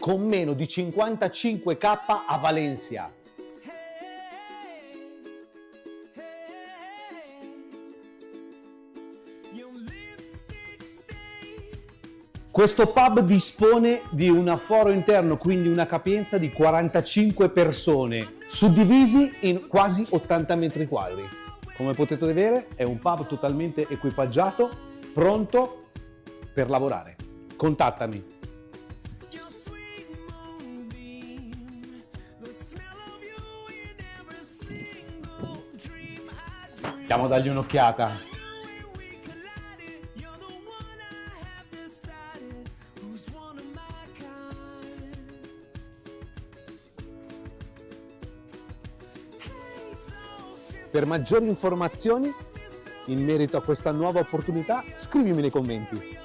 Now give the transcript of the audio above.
con meno di 55k a Valencia. Questo pub dispone di un afforo interno, quindi una capienza di 45 persone, suddivisi in quasi 80 metri quadri. Come potete vedere è un pub totalmente equipaggiato, pronto per lavorare. Contattami. Andiamo a dargli un'occhiata. Per maggiori informazioni in merito a questa nuova opportunità, scrivimi nei commenti.